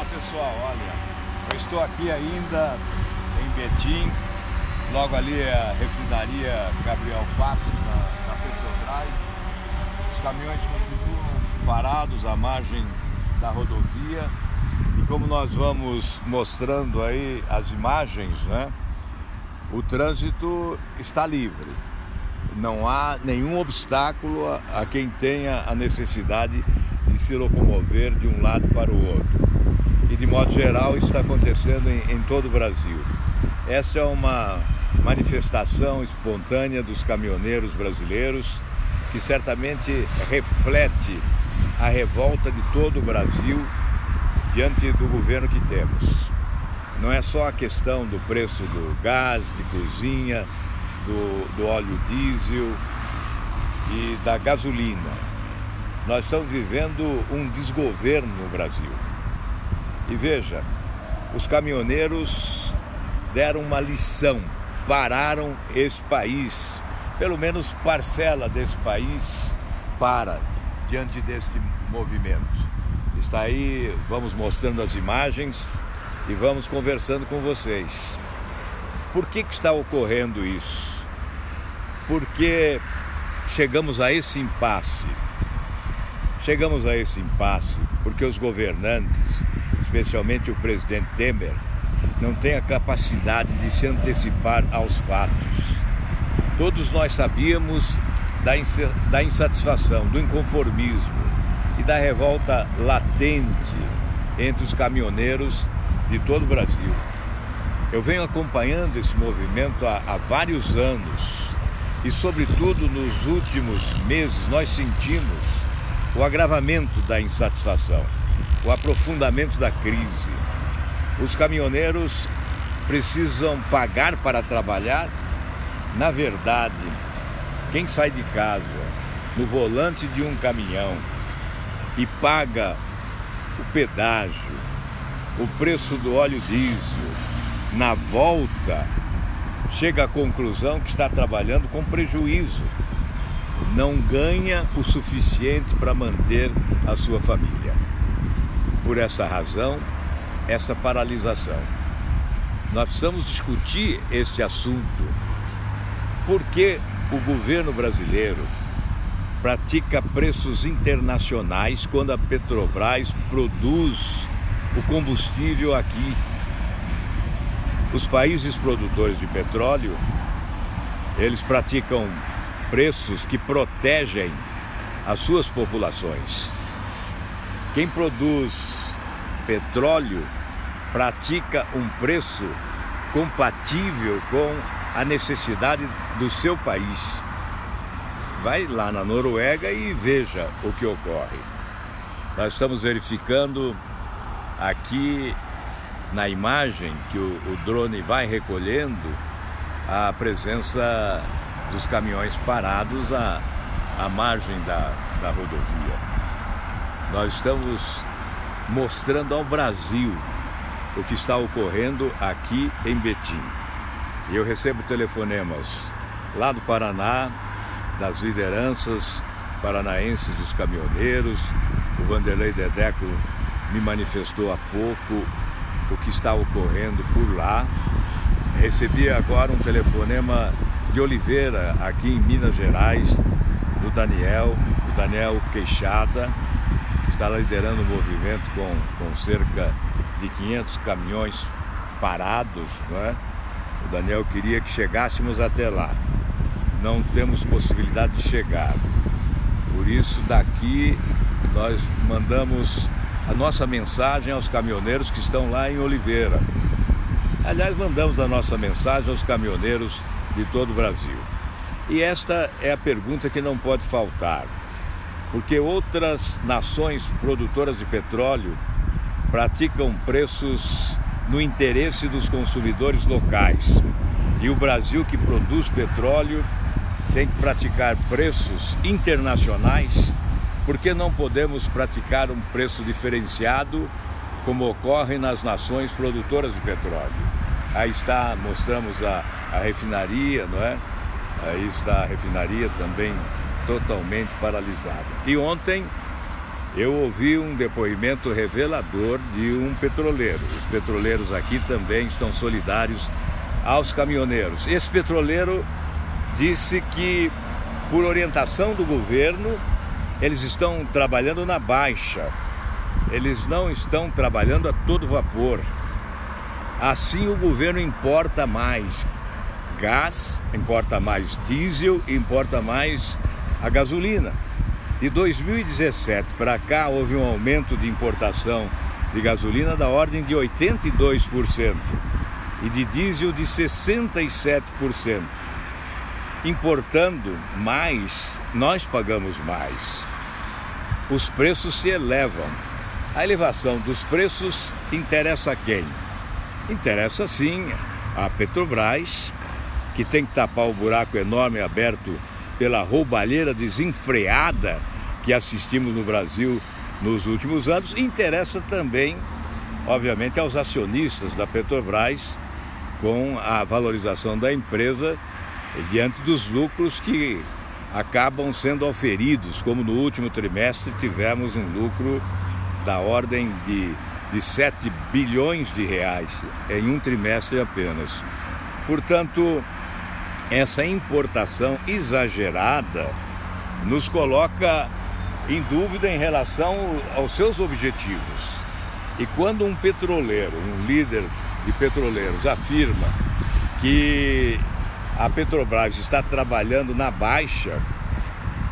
Olá pessoal, olha, eu estou aqui ainda em Betim, logo ali é a refinaria Gabriel Passos, na Petrobras. Os caminhões continuam parados à margem da rodovia e como nós vamos mostrando aí as imagens, né, o trânsito está livre. Não há nenhum obstáculo a quem tenha a necessidade de se locomover de um lado para o outro. E de modo geral isso está acontecendo em todo o Brasil. Essa é uma manifestação espontânea dos caminhoneiros brasileiros que certamente reflete a revolta de todo o Brasil diante do governo que temos. Não é só a questão do preço do gás de cozinha, do óleo diesel e da gasolina. Nós estamos vivendo um desgoverno no Brasil. E veja, os caminhoneiros deram uma lição, pararam esse país, pelo menos parcela desse país para diante deste movimento. Está aí, vamos mostrando as imagens e vamos conversando com vocês. Por que está ocorrendo isso? Porque chegamos a esse impasse. Chegamos a esse impasse porque os governantes, especialmente o presidente Temer, não têm a capacidade de se antecipar aos fatos. Todos nós sabíamos da insatisfação, do inconformismo e da revolta latente entre os caminhoneiros de todo o Brasil. Eu venho acompanhando esse movimento há vários anos e, sobretudo, nos últimos meses nós sentimos o agravamento da insatisfação, o aprofundamento da crise. Os caminhoneiros precisam pagar para trabalhar. Na verdade, quem sai de casa no volante de um caminhão e paga o pedágio, o preço do óleo diesel, na volta, chega à conclusão que está trabalhando com prejuízo. Não ganha o suficiente para manter a sua família. Por essa razão, essa paralisação. Nós precisamos discutir este assunto. Por que o governo brasileiro pratica preços internacionais quando a Petrobras produz o combustível aqui? Os países produtores de petróleo, eles praticam preços que protegem as suas populações. Quem produz petróleo pratica um preço compatível com a necessidade do seu país. Vai lá na Noruega e veja o que ocorre. Nós estamos verificando aqui na imagem que o drone vai recolhendo a presença dos caminhões parados à margem da rodovia. Nós estamos mostrando ao Brasil o que está ocorrendo aqui em Betim. E eu recebo telefonemas lá do Paraná, das lideranças paranaenses dos caminhoneiros. O Vanderlei Dedeco me manifestou há pouco o que está ocorrendo por lá. Recebi agora um telefonema de Oliveira, aqui em Minas Gerais, do Daniel Queixada, que está liderando o movimento com cerca de 500 caminhões parados, não é? O Daniel queria que chegássemos até lá. Não temos possibilidade de chegar. Por isso, daqui nós mandamos a nossa mensagem aos caminhoneiros que estão lá em Oliveira. Aliás, mandamos a nossa mensagem aos caminhoneiros de todo o Brasil. E esta é a pergunta que não pode faltar, porque outras nações produtoras de petróleo praticam preços no interesse dos consumidores locais. E o Brasil, que produz petróleo, tem que praticar preços internacionais. Por que não podemos praticar um preço diferenciado, como ocorre nas nações produtoras de petróleo? Aí está, mostramos a refinaria, não é? Aí está a refinaria também totalmente paralisada. E ontem eu ouvi um depoimento revelador de um petroleiro. Os petroleiros aqui também estão solidários aos caminhoneiros. Esse petroleiro disse que, por orientação do governo, eles estão trabalhando na baixa. Eles não estão trabalhando a todo vapor. Assim o governo importa mais gás, importa mais diesel, importa mais a gasolina. De 2017 para cá houve um aumento de importação de gasolina da ordem de 82% e de diesel de 67%. Importando mais, nós pagamos mais. Os preços se elevam. A elevação dos preços interessa a quem? Interessa sim a Petrobras, que tem que tapar o buraco enorme aberto pela roubalheira desenfreada que assistimos no Brasil nos últimos anos. Interessa também, obviamente, aos acionistas da Petrobras, com a valorização da empresa diante dos lucros que acabam sendo auferidos, como no último trimestre tivemos um lucro da ordem de 7 bilhões de reais em um trimestre apenas. Portanto, essa importação exagerada nos coloca em dúvida em relação aos seus objetivos. E quando um petroleiro, um líder de petroleiros, afirma que a Petrobras está trabalhando na baixa,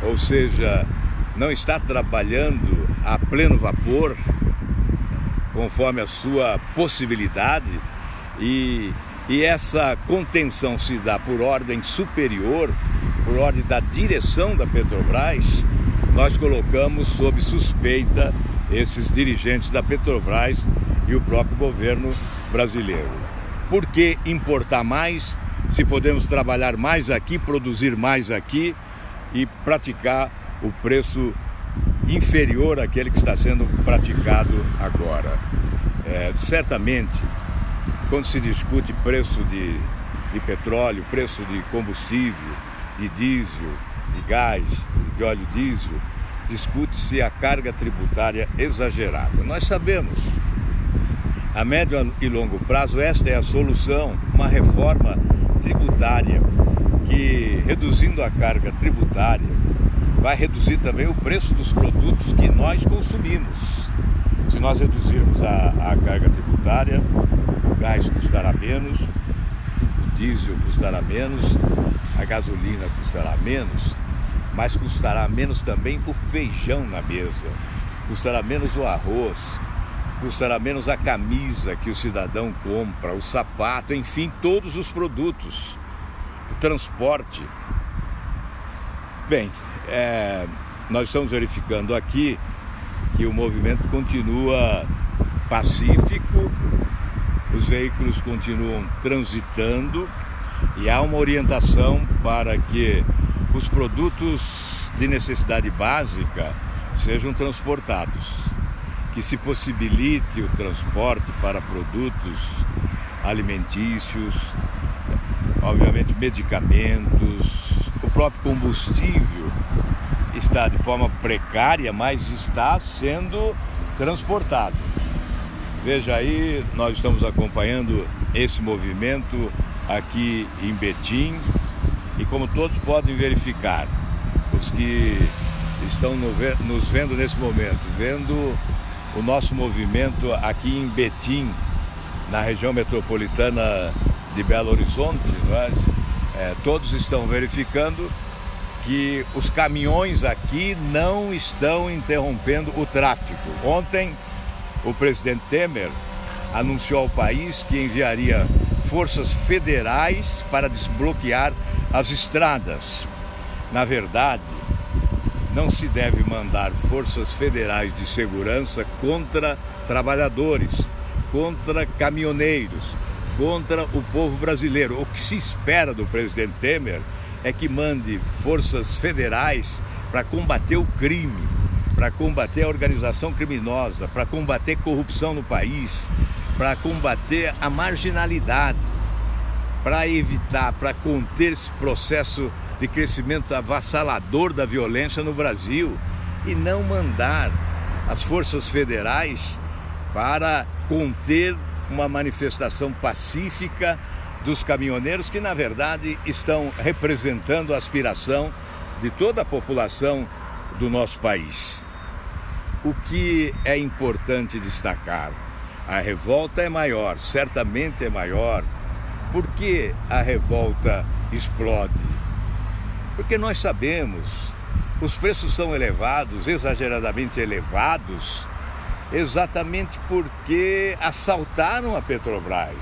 ou seja, não está trabalhando a pleno vapor, conforme a sua possibilidade, e essa contenção se dá por ordem superior, por ordem da direção da Petrobras, nós colocamos sob suspeita esses dirigentes da Petrobras e o próprio governo brasileiro. Por que importar mais se podemos trabalhar mais aqui, produzir mais aqui e praticar o preço inferior àquele que está sendo praticado agora? Certamente, quando se discute preço de petróleo, preço de combustível, de diesel, de gás, de óleo diesel, discute-se a carga tributária exagerada. Nós sabemos, a médio e longo prazo, esta é a solução, uma reforma tributária que, reduzindo a carga tributária, vai reduzir também o preço dos produtos que nós consumimos. Se nós reduzirmos a carga tributária, o gás custará menos, o diesel custará menos, a gasolina custará menos, mas custará menos também o feijão na mesa, custará menos o arroz, custará menos a camisa que o cidadão compra, o sapato, enfim, todos os produtos, o transporte. Bem, nós estamos verificando aqui que o movimento continua pacífico, os veículos continuam transitando e há uma orientação para que os produtos de necessidade básica sejam transportados, que se possibilite o transporte para produtos alimentícios, obviamente medicamentos, o próprio combustível está de forma precária, mas está sendo transportado. Veja aí, nós estamos acompanhando esse movimento aqui em Betim e, como todos podem verificar, os que estão nos vendo nesse momento, vendo o nosso movimento aqui em Betim, na região metropolitana de Belo Horizonte, todos estão verificando que os caminhões aqui não estão interrompendo o tráfego. Ontem, o presidente Temer anunciou ao país que enviaria forças federais para desbloquear as estradas. Na verdade, não se deve mandar forças federais de segurança contra trabalhadores, contra caminhoneiros, contra o povo brasileiro. O que se espera do presidente Temer é que mande forças federais para combater o crime, para combater a organização criminosa, para combater corrupção no país, para combater a marginalidade, para evitar, para conter esse processo de crescimento avassalador da violência no Brasil, e não mandar as forças federais para conter uma manifestação pacífica dos caminhoneiros que, na verdade, estão representando a aspiração de toda a população do nosso país. O que é importante destacar? A revolta é maior, certamente é maior. Por que a revolta explode? Porque nós sabemos, os preços são elevados, exageradamente elevados, exatamente porque assaltaram a Petrobras.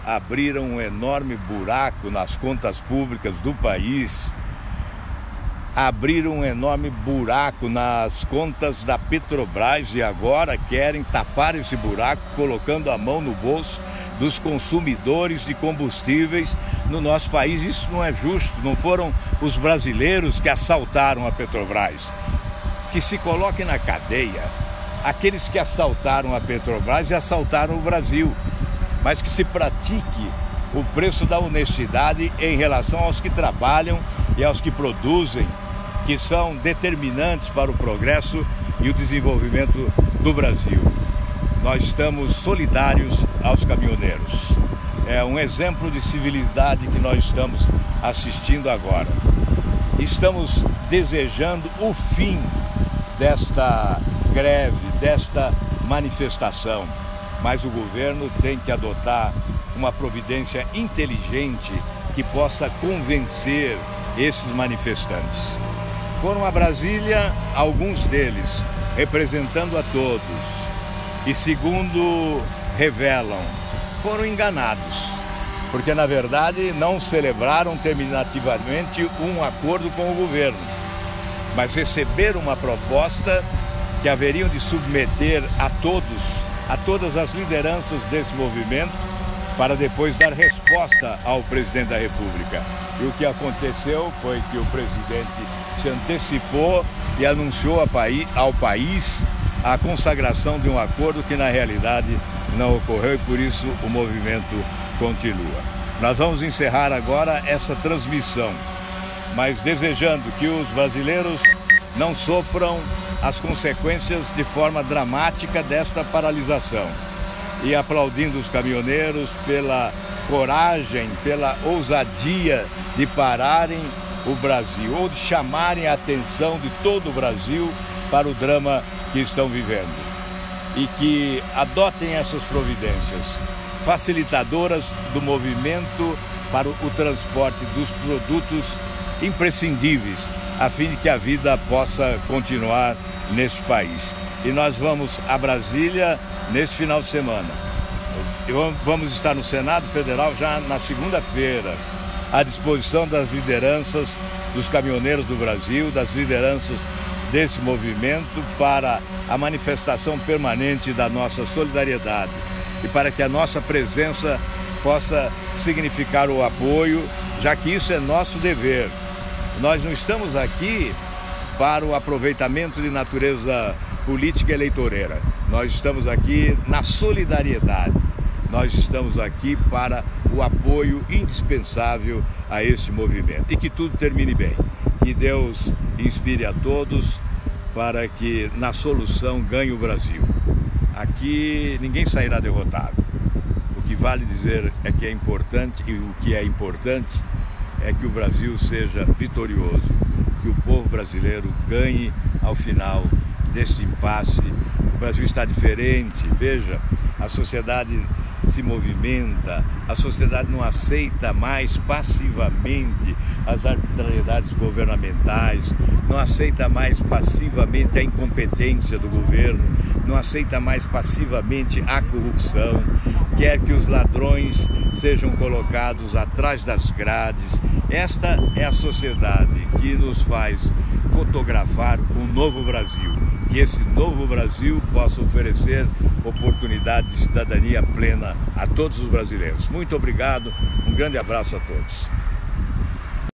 Abriram um enorme buraco nas contas públicas do país, abriram um enorme buraco nas contas da Petrobras e agora querem tapar esse buraco colocando a mão no bolso dos consumidores de combustíveis no nosso país. Isso não é justo, não foram os brasileiros que assaltaram a Petrobras. Que se coloquem na cadeia aqueles que assaltaram a Petrobras e assaltaram o Brasil, mas que se pratique o preço da honestidade em relação aos que trabalham e aos que produzem, que são determinantes para o progresso e o desenvolvimento do Brasil. Nós estamos solidários aos caminhoneiros. É um exemplo de civilidade que nós estamos assistindo agora. Estamos desejando o fim desta greve, desta manifestação, mas o governo tem que adotar uma providência inteligente que possa convencer esses manifestantes. Foram a Brasília alguns deles, representando a todos, e segundo revelam, foram enganados, porque na verdade não celebraram terminativamente um acordo com o governo, mas receberam uma proposta que haveriam de submeter a todas as lideranças desse movimento, para depois dar resposta ao presidente da República. E o que aconteceu foi que o presidente se antecipou e anunciou ao país a consagração de um acordo que na realidade não ocorreu e por isso o movimento continua. Nós vamos encerrar agora essa transmissão, mas desejando que os brasileiros não sofram as consequências de forma dramática desta paralisação. E aplaudindo os caminhoneiros pela coragem, pela ousadia de pararem o Brasil, ou de chamarem a atenção de todo o Brasil para o drama que estão vivendo. E que adotem essas providências facilitadoras do movimento para o transporte dos produtos imprescindíveis, a fim de que a vida possa continuar neste país. E nós vamos a Brasília nesse final de semana. Vamos estar no Senado Federal já na segunda-feira, à disposição das lideranças dos caminhoneiros do Brasil, das lideranças desse movimento, para a manifestação permanente da nossa solidariedade e para que a nossa presença possa significar o apoio, já que isso é nosso dever. Nós não estamos aqui para o aproveitamento de natureza política eleitoreira. Nós estamos aqui na solidariedade. Nós estamos aqui para o apoio indispensável a este movimento. E que tudo termine bem. Que Deus inspire a todos para que na solução ganhe o Brasil. Aqui ninguém sairá derrotado. O que vale dizer é que é importante, e o que é importante é que o Brasil seja vitorioso, que o povo brasileiro ganhe ao final deste impasse. O Brasil está diferente, veja, a sociedade se movimenta, a sociedade não aceita mais passivamente as arbitrariedades governamentais, não aceita mais passivamente a incompetência do governo, não aceita mais passivamente a corrupção, quer que os ladrões sejam colocados atrás das grades. Esta é a sociedade que nos faz fotografar um novo Brasil, que esse novo Brasil possa oferecer oportunidade de cidadania plena a todos os brasileiros. Muito obrigado, um grande abraço a todos.